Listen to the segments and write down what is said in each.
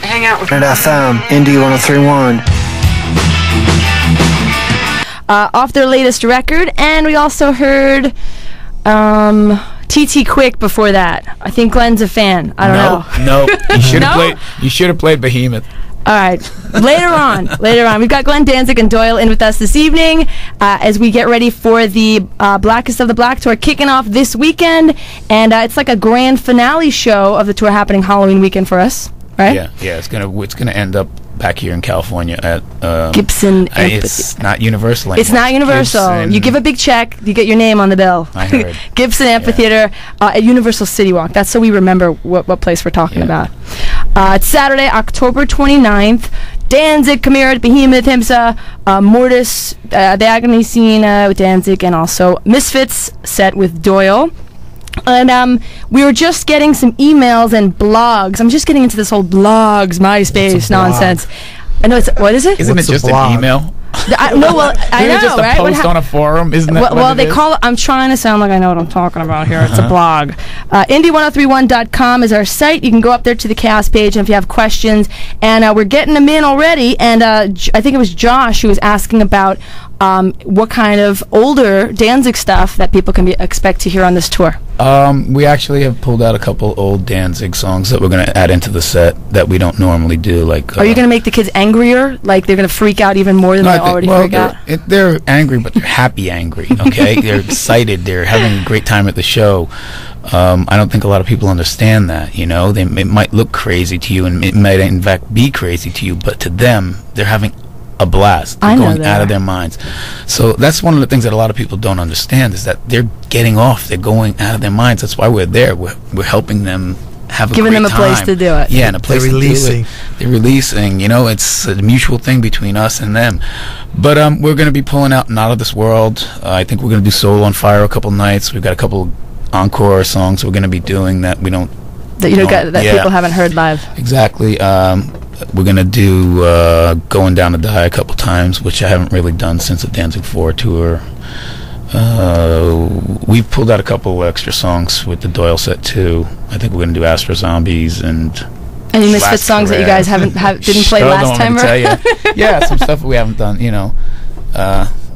hang out with FM, Indie 1031. Off their latest record, and we also heard TT Quick before that. I think Glenn's a fan. I don't know. No, you should have played Behemoth. All right. Later on, we've got Glenn Danzig and Doyle in with us this evening as we get ready for the Blackest of the Black tour kicking off this weekend, and it's like a grand finale show of the tour happening Halloween weekend for us, right? Yeah. It's gonna end up back here in California at Gibson. It's not Universal anymore. It's not Universal. Gibson. You give a big check, you get your name on the bill. I heard. Gibson Amphitheater at Universal City Walk. That's so we remember what place we're talking about. It's Saturday, October 29th. Danzig, Chimera, Behemoth, Himsa, Mortis, the Agony Scene with Danzig, and also Misfits set with Doyle. And we were just getting some emails and blogs. I'm just getting into this whole blogs, MySpace nonsense. I know what is it? Isn't it just an email? I know, just a right? post on a forum, isn't that well, what they is? call it. I'm trying to sound like I know what I'm talking about here. It's a blog. Indie1031.com is our site. You can go up there to the Chaos page, and if you have questions, and we're getting them in already. And I think it was Josh who was asking about what kind of older Danzig stuff that people can expect to hear on this tour. We actually have pulled out a couple old Danzig songs that we're going to add into the set that we don't normally do. Like, are you going to make the kids angrier? Like they're going to freak out even more than they already freak out? They're angry, but they're happy angry, okay? They're excited. They're having a great time at the show. I don't think a lot of people understand that, you know? It might look crazy to you, and it might in fact be crazy to you, but to them, they're having a blast. They're going out of their minds. So that's one of the things that a lot of people don't understand is that they're getting off. They're going out of their minds. That's why we're there. We're helping them have a great time. Giving them a place to do it. Yeah, and a place to do it. They're releasing. You know, it's a mutual thing between us and them. But we're going to be pulling out Not of This World. I think we're going to do Soul on Fire a couple nights. We've got a couple encore songs we're going to be doing that we don't... That people haven't heard live. Exactly. We're going to do Going Down to Die a couple times, which I haven't really done since the Danzig 4 tour. We've pulled out a couple extra songs with the Doyle set, too. I think we're going to do Astro Zombies and... Any Misfit songs that you guys didn't play last time? Yeah, some stuff we haven't done, you know.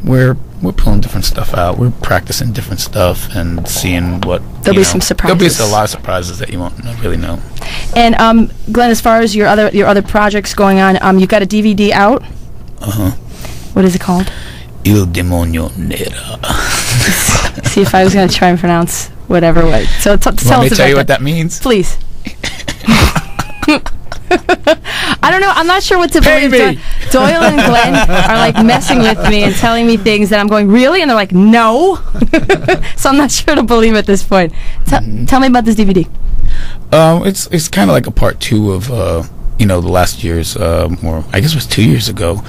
We're pulling different stuff out. We're practicing different stuff and seeing what... There'll be some surprises. There'll be a lot of surprises that you won't really know. And Glenn, as far as your other projects going on, you've got a DVD out. What is it called? Il Demonio Nera. See if I was going to try and pronounce whatever. So tell us about me to tell you what that means? Please. I don't know. I'm not sure what to believe. Doyle and Glenn are like messing with me and telling me things that I'm going, really? And they're like, no. So I'm not sure to believe at this point. Tell me about this DVD. It's kind of like a part 2 of the last year's, or I guess it was 2 years ago,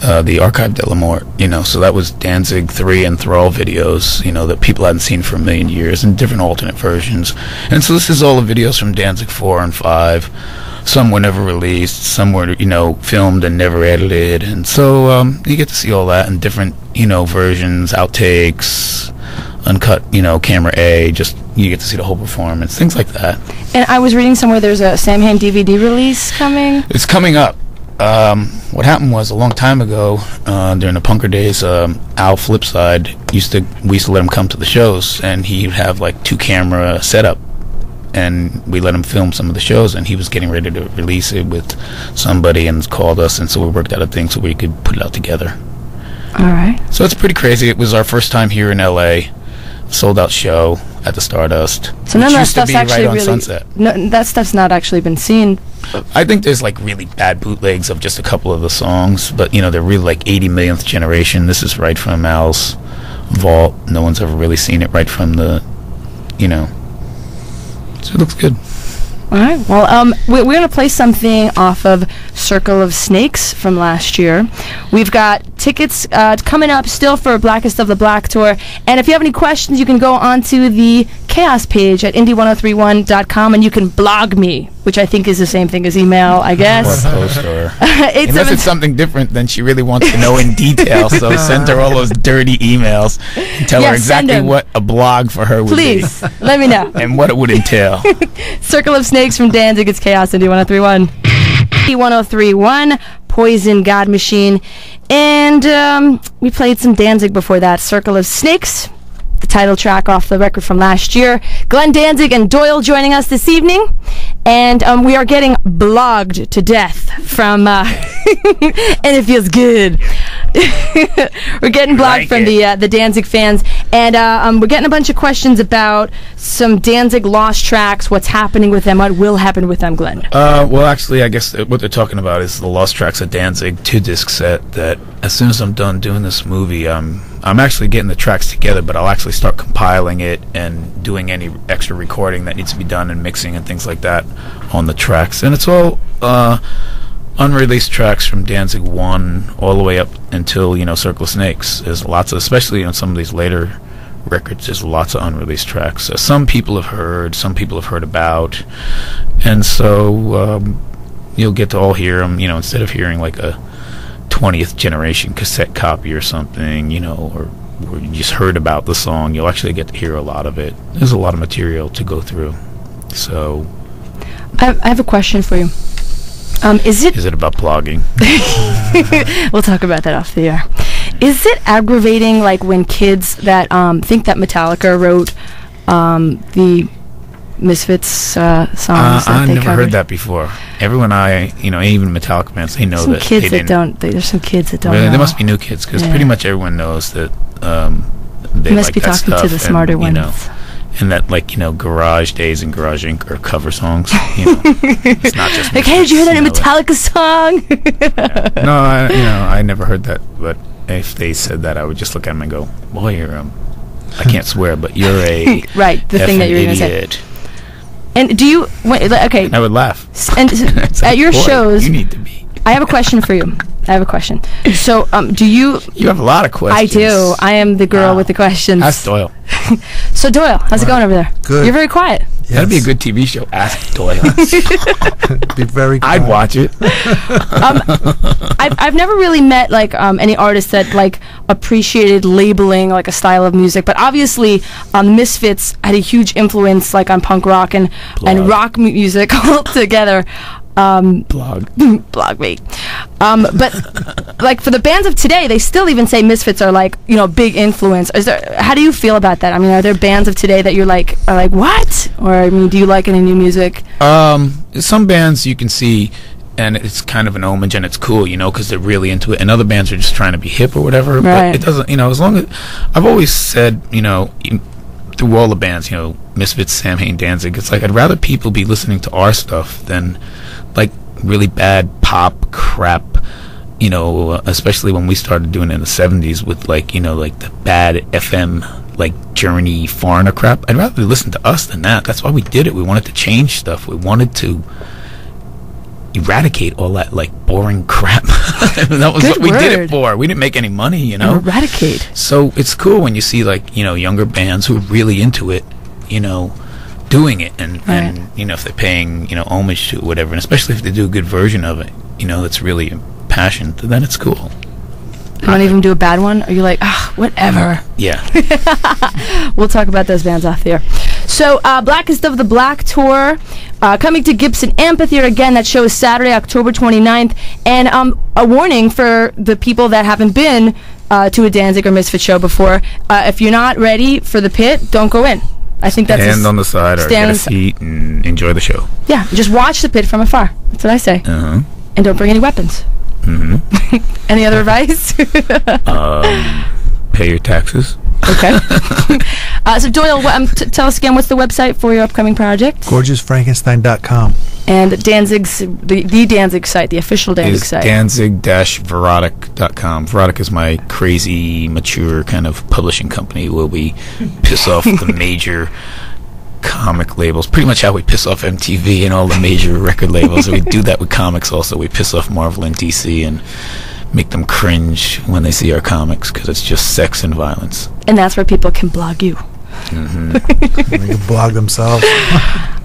the Archive de la Mort. So that was Danzig 3 and Thrall videos, that people hadn't seen for a million years, and different alternate versions. And so this is all the videos from Danzig 4 and 5. Some were never released, some were, filmed and never edited, and so you get to see all that in different, versions, outtakes, uncut, camera A, just you get to see the whole performance, things like that. And I was reading somewhere there's a Samhain DVD release coming? It's coming up. What happened was a long time ago, during the punker days, Al Flipside we used to let him come to the shows, and he'd have like 2-camera setup. And we let him film some of the shows, and he was getting ready to release it with somebody and called us, and so we worked out a thing so we could put it out together. All right. So it's pretty crazy. It was our first time here in L.A., sold-out show at the Stardust. So none of that stuff's actually right on Sunset. No, that stuff's not actually been seen. I think there's like really bad bootlegs of just a couple of the songs, but they're really like 80 millionth generation. This is right from Al's vault. No one's ever really seen it right from the, So it looks good. All right. Well, we're going to play something off of Circle of Snakes from last year. We've got tickets coming up still for Blackest of the Black tour. And if you have any questions, you can go onto the Chaos page at indie1031.com, and you can blog me, which I think is the same thing as email, I guess. Or post, or unless it's something different than she really wants to know in detail. So send her all those dirty emails and tell her exactly what a blog for her would be. Please, let me know. And what it would entail. Circle of Snakes from Danzig. It's Chaos, Indie 1031. 1031, Poison God Machine. And we played some Danzig before that. Circle of Snakes, the title track off the record from last year. Glenn Danzig and Doyle joining us this evening. And we are getting blogged to death from, and it feels good. We're getting blogged from the Danzig fans. And we're getting a bunch of questions about some Danzig lost tracks, what's happening with them, what will happen with them, Glenn. Well, actually, I guess what they're talking about is the lost tracks of Danzig 2-disc set that as soon as I'm done doing this movie, I'm actually getting the tracks together, but I'll actually start compiling it and doing any extra recording that needs to be done and mixing and things like that on the tracks. And it's all unreleased tracks from Danzig 1 all the way up until, Circle of Snakes. There's lots of, especially on some of these later records, there's lots of unreleased tracks. Some people have heard, some people have heard about, and so you'll get to all hear them, instead of hearing like a 20th generation cassette copy or something, or you just heard about the song, you'll actually get to hear a lot of it. There's a lot of material to go through. So I have a question for you. Is it about blogging? We'll talk about that off the air. Is it aggravating, like, when kids that think that Metallica wrote the Misfits songs that I've they never covered? heard that before. Everyone even Metallica fans, they know some that kids they that didn't. don't. There's some kids that don't Really, know. there must be new kids because pretty much everyone knows that they You must like be that talking stuff to the smarter and, ones. And that, Garage Days and Garage Inc. are cover songs. It's not just Like, hey, did you hear that new Misfits, Metallica song? Yeah. No, I never heard that. But if they said that, I would just look at them and go, "Boy, you're I can't swear, but you're a right, the thing that you were going to say. idiot." And do you? Okay. And I would laugh. And It's at like, your "Boy, shows, you need to be. I have a question for you. So, do you? You have a lot of questions. I do. I am the girl with the questions. Ask Doyle. So, Doyle, how's it going over there? Good. You're very quiet. That'd be a good TV show. Ask Doyle. Be very quiet. I'd watch it. I've never really met any artists that appreciated labeling like a style of music, but obviously Misfits had a huge influence on punk rock and rock music altogether. Blog me. But for the bands of today, they still even say Misfits are big influence. How do you feel about that? I mean, are there bands of today that you're are what? Or do you like any new music? Some bands you can see, and it's kind of an homage, and it's cool, because they're really into it. And other bands are just trying to be hip or whatever. Right. But it doesn't, as long as I've always said, through all the bands, Misfits, Samhain, Danzig, it's I'd rather people be listening to our stuff than really bad pop crap, especially when we started doing it in the 70s with the bad FM Journey foreigner crap. I'd rather listen to us than that. That's why we did it. We wanted to change stuff. We wanted to eradicate all that boring crap. That was Good what we did word. it for. We didn't make any money, Eradicate. So it's cool when you see younger bands who are really into it, doing it and if they're paying homage to it, whatever, and especially if they do a good version of it, that's really impassioned, then it's cool. You don't even do a bad one? Or you're whatever. Yeah. We'll talk about those bands off the air. So, Blackest of the Black tour, coming to Gibson Amphitheater again. That show is Saturday, October 29th. And a warning for the people that haven't been to a Danzig or Misfit show before. If you're not ready for the pit, don't go in. I think that's Stand on the side or get a seat and enjoy the show. Yeah, just watch the pit from afar. That's what I say. Uh-huh. And don't bring any weapons. Mm-hmm. Any other advice? Pay your taxes. Okay. So Doyle, tell us again, what's the website for your upcoming project? GorgeousFrankenstein.com. And Danzig's, the Danzig site, the official Danzig site. Danzig-Verotic.com. Verotic is my crazy, mature kind of publishing company where we piss off the major comic labels. Pretty much how we piss off MTV and all the major record labels. And we do that with comics also. We piss off Marvel and DC and make them cringe when they see our comics because it's just sex and violence. And that's where people can blog you. Mm-hmm. They can blog themselves.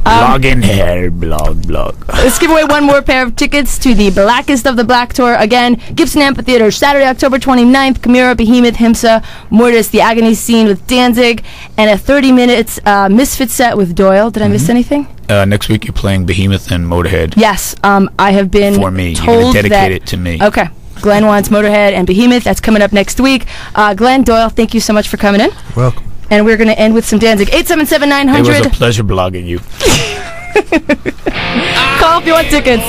Blog in here, blog. Let's give away one more pair of tickets to the Blackest of the Black tour. Again, Gibson Amphitheater, Saturday, October 29th. Chimera, Behemoth, Himsa, Mortis, The Agony Scene with Danzig, and a 30 minutes Misfit set with Doyle. Did I miss anything? Next week you're playing Behemoth and Motorhead. Yes, I have been For me. You're told going to dedicate that, it to me. Okay. Glenn wants Motorhead and Behemoth. That's coming up next week. Glenn, Doyle, thank you so much for coming in. Welcome. And we're going to end with some Danzig. 877-900. It was a pleasure blogging you. Call if you want tickets.